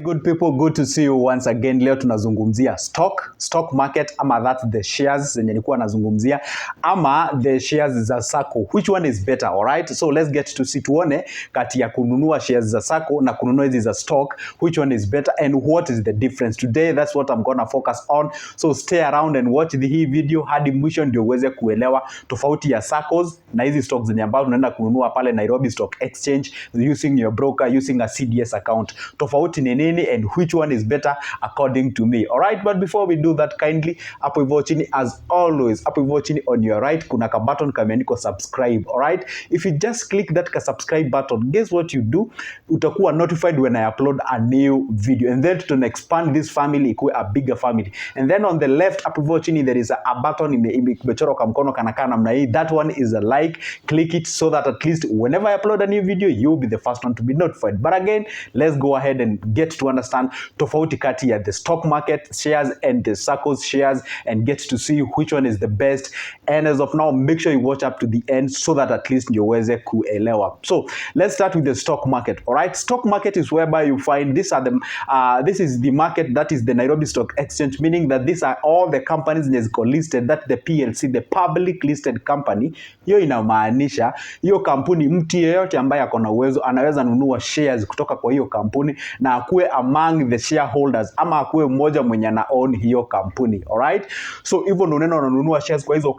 Good people, good to see you once again. Leo tunazungumzia stock market, ama that's the shares zenye nilikuwa nazungumzia, ama the shares za Sacco. Which one is better? All right, so let's get to see, tuone kati ya kununua shares za Sacco na kununua hizi za stock, which one is better and what is the difference. Today that's what I'm gonna focus on, so stay around and watch hii video hadi mwisho ndio uweze kuelewa tofauti ya SACCOS na hizi stocks zenye ambazo unaenda kununua pale Nairobi Stock Exchange using your broker, using a CDS account. Tofauti ni nini and which one is better according to me. Alright, but before we do that, kindly hapo hivyo chini, as always, hapo hivyo chini on your right kuna ka button kameandikwa subscribe. Alright, if you just click that ka subscribe button, guess what you do? Utakuwa notified when I upload a new video, and then to expand this family ikuwe a bigger family. And then on the left hapo hivyo chini there is a button imechorwa kwa mkono kanakaa namna hii. That one is a like. Click it so that at least whenever I upload a new video you'll be the first one to be notified. But again, let's go ahead and get to understand tofauti kati ya the stock market shares and the SACCOS shares, and get to see which one is the best. And as of now, make sure you watch up to the end so that at least ndio uweze kuelewa. So let's start with the stock market. All right, stock market is whereby you find this is the market that is the Nairobi Stock Exchange, meaning that these are all the companies that ziko listed, that the PLC, the public listed company. Hiyo inamaanisha hiyo kampuni, mtu yeyote ambaye ako na uwezo anaweza nunua shares kutoka kwa hiyo kampuni na akuwe among the shareholders, ama akuwe mmoja mwenye ana own hiyo kampuni. Alright, so hivyo ndio unaenda unanunua shares kwa hizo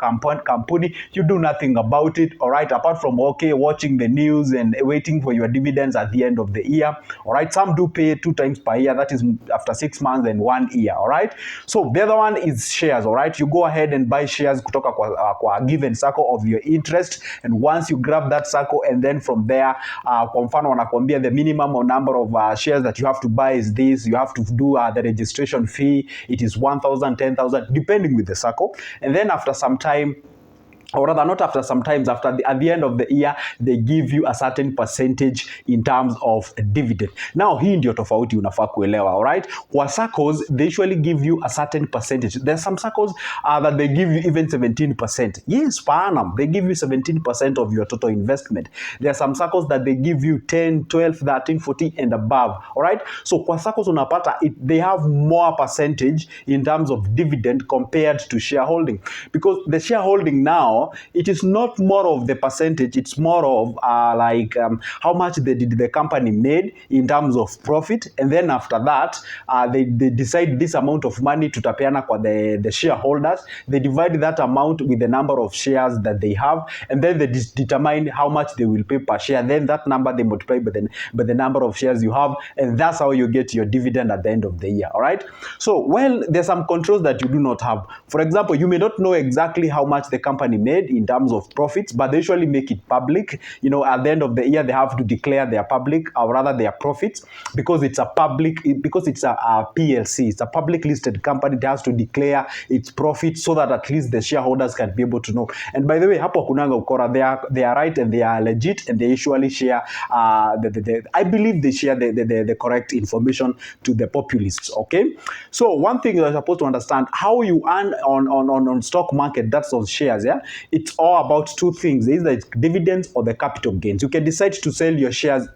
kampuni, you do nothing about it. Alright, apart from watching the news and waiting for your dividends at the end of the year. Alright, some do pay 2 times per year, that is after 6 months and 1 year. Alright, so the other one is shares. Alright, you go ahead and buy shares kutoka kwa given Sacco of your interest, and once you grab that Sacco, and then from there kwa mfano wanakuambia the minimum number of shares that you have to buy is this. You have to do the registration fee. It is 1,000, 10,000 depending with the Sacco. And then after some time, or rather not after sometimes, at the end of the year, they give you a certain percentage in terms of dividend. Now hii ndio tofauti unafaa kuelewa. Alright, kwa SACCOS they usually give you a certain percentage. There's some SACCOS that they give you even 17%. Yes, per annum they give you 17% of your total investment. There are some SACCOS that they give you 10, 12, 13, 14 and above. Alright, so kwa SACCOS unapata they have more percentage in terms of dividend compared to shareholding, because the shareholding now, it is not more of the percentage, it's more of how much the company made in terms of profit, and then after that they decide this amount of money tutapeana kwa the shareholders. They divide that amount with the number of shares that they have, and then they determine how much they will pay per share. Then that number they multiply by the number of shares you have, and that's how you get your dividend at the end of the year. All right, so well, there's some controls that you do not have. For example, you may not know exactly how much the company made in terms of profits, but they usually make it public. You know, at the end of the year they have to declare their public, or rather their profits, because it's a PLC, it's a public listed company. It has to declare its profits so that at least the shareholders can be able to know. And by the way, hapo kunanga ukora, they are right and they are legit, and they usually share I believe they share the correct information to the populists. Okay, so one thing you're supposed to understand, how you earn on stock market, that's on shares. Yeah, it's all about 2 things, either dividends or the capital gains. You can decide to sell your shares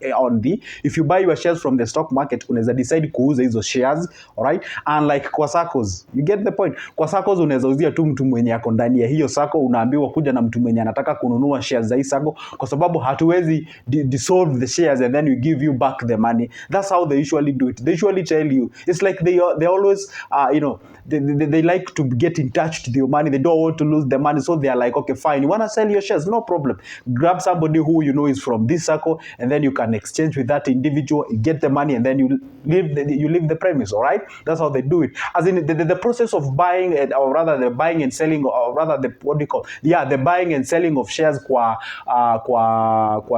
if you buy your shares from the stock market, unaweza decide kuuza hizo shares. Alright, and like kwa SACCOS, you get the point. Kwa SACCOS unaweza uzia tu mtu mwenye ako ndani ya hiyo Sacco, unaambiwa kuja na mtu mwenye anataka kununua shares za hii Sacco, kwa sababu hatuwezi dissolve the shares and then we give you back the money. That's how they usually do it. They usually tell you, it's like they always they like to get in touch to your money. They don't want to lose the money, so they are like, okay, fine, you want to sell your shares, no problem, grab somebody who you know is from this Sacco, and then you can exchange with that individual, you get the money, and then you leave the premise. All right, that's how they do it. As in the process of buying, or rather the buying and selling, or rather the buying and selling of shares kwa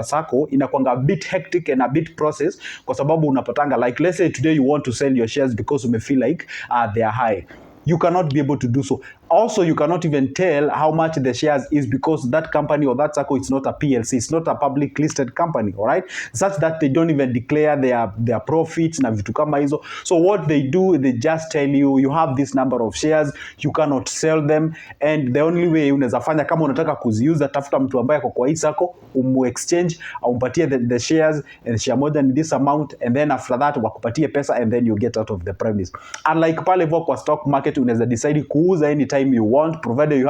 Sacco inakuanga a bit hectic and a bit process, kwa sababu unapatanga, like let's say today you want to sell your shares because you may feel like they are high. You cannot be able to do so. Also, you cannot even tell how much the shares is because that company or that Sacco is not a PLC, it's not a public listed company, all right? Such that they don't even declare their profits na vitu kama hizo. So what they do, they just tell you, you have this number of shares, you cannot sell them, and the only way unaweza fanya kama unataka kuziuza, tafuta mtu ambaye ako kwa hii Sacco, exchange, au umpatie the shares, and share moja ni this amount, and then after that wakupatie pesa, and then you get out of the premise. Unlike pale hivyo kwa stock market, unaweza decide kuuza anytime you want, provided you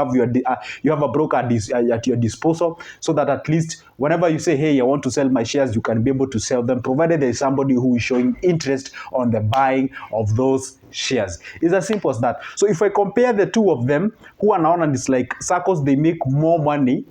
have a broker at your disposal, so that at least whenever you say, hey, I want to sell my shares, you can be able to sell them, provided there is somebody who is showing interest on the buying of those shares. It's as simple as that. So if I compare the two of them, who are now, and it's like Saccos, they make more money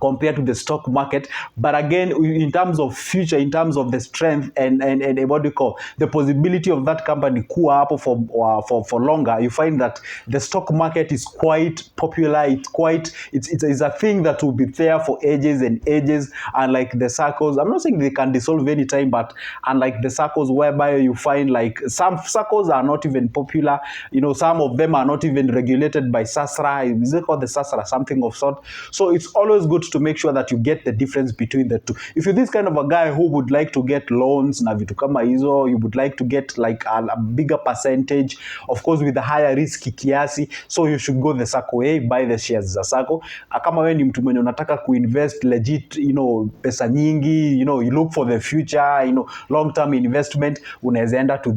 compared to the stock market, but again, in terms of future, in terms of the strength and what do you call the possibility of that company kuwa hapo for longer, you find that the stock market is quite popular. It's a thing that will be there for ages and ages. Unlike the Saccos, I'm not saying they can dissolve anytime, but unlike the Saccos, whereby you find like some Saccos are not even popular, you know, some of them are not even regulated by SASRA. Is it called the SASRA, something of sort? So it's always good to make sure that you get the difference between the two. If you're this kind of a guy who would like to get loans na vitu kama hizo, you would like to get like a bigger percentage, of course with a higher risk kiasi, so you should go the Sacco way, buy the shares za Sacco. Kama wewe ni mtu mwenye unataka kuinvest legit, you know, pesa nyingi, you know, you look for the future, you know, long term investment, unaweza enda to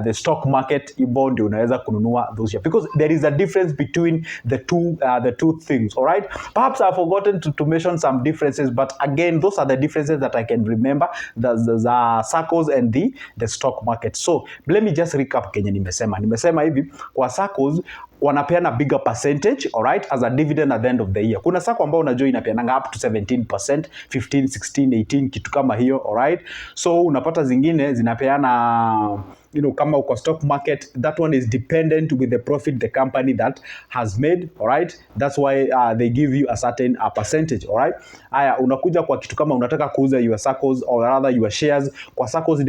the stock market, ibo ndio unaweza kununua those shares, because there is a difference between the two things, all right? Perhaps I've forgotten to mention some differences, but again, those are the differences that I can remember, the Saccos and the stock market. So let me just recap kenye nimesema hivi, kwa Saccos wanapeana bigger percentage, all right, as a dividend at the end of the year. Kuna Sacco ambao unajua inapeana up to 17%, 15, 16, 18, kitu kama hiyo, all right? So unapata zingine zinapeana, you know, kama uko stock market, that one is dependent with the profit the company that has made, all right? That's why they give you a certain percentage, all right? Haya, unakuja kwa kitu kama unataka kuuza your Saccos or rather your shares, kwa Saccos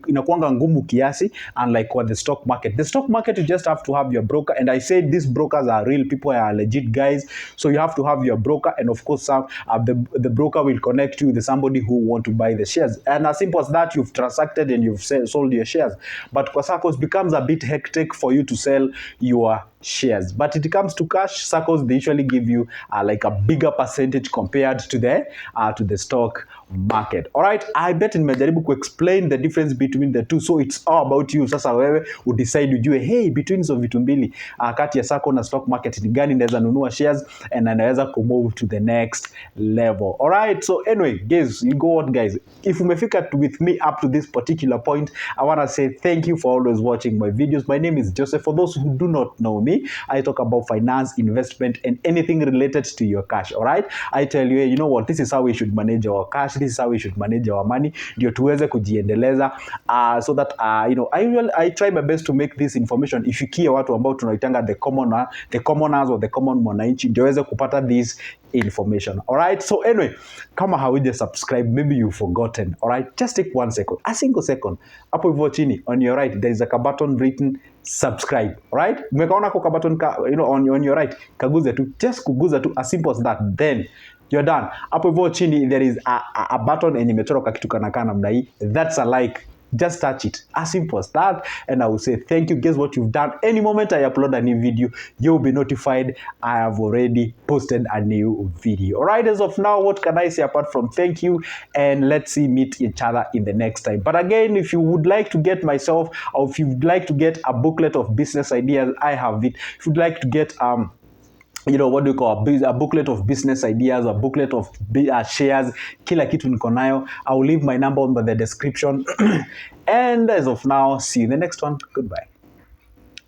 inakuanga ngumu kiasi, unlike kwa the stock market. The stock market, you just have to have your broker, and I said these brokers are real people, are legit guys, so you have to have your broker, and of course the broker will connect you with somebody who want to buy the shares, and as simple as that, you've transacted and you've sold your shares. But kwa Saccos becomes a bit hectic for you to sell your shares, but it comes to cash, Saccos, they usually give you like a bigger percentage compared to the stock market. All right, I bet nimejaribu ku explain the difference between the two, so it's all about you. Sasa wewe udecide, ujue hey, between hizo vitu mbili kati ya Sacco na stock market ni gani naweza nunua shares and anaweza ku move to the next level. All right, so anyway guys, you go on guys, if umefika with me up to this particular point, I want to say thank you for always watching my videos. My name is Joseph. For those who do not know me, I talk about finance, investment, and anything related to your cash. All right, I tell you, you know what, this is how we should manage our cash, this is how we should manage our money, ndio tuweze kujiendeleza, so that you know, I try my best to make this information ifikie watu ambao tunaitanga the commoners or the common mwananchi, ndio weze kupata this information. All right, so anyway, kama hauja subscribe, maybe you've forgotten, all right, just take 1 second, a single second, hapo hivyo chini on your right there is a button written subscribe. All right, umekaona kwa button you know, on your right, kaguze tu, just kuguza tu, as simple as that, then you're done. Hapo hivyo chini there is a button yenye imechorwa kitu kana namna hii, that's a like. Just touch it, as simple as that, and I will say thank you. Guess what you've done? Any moment I upload a new video, you'll be notified I have already posted a new video. All right, as of now, what can I say apart from thank you, and let's see, meet each other in the next time. But again, if you would like to get myself, or if you'd like to get a booklet of business ideas, I have it. If you'd like to get you know, what do you call a booklet of business ideas, a booklet of shares, kila kitu niko nayo, I will leave my number on the description. And as of now, see you in the next one. Goodbye.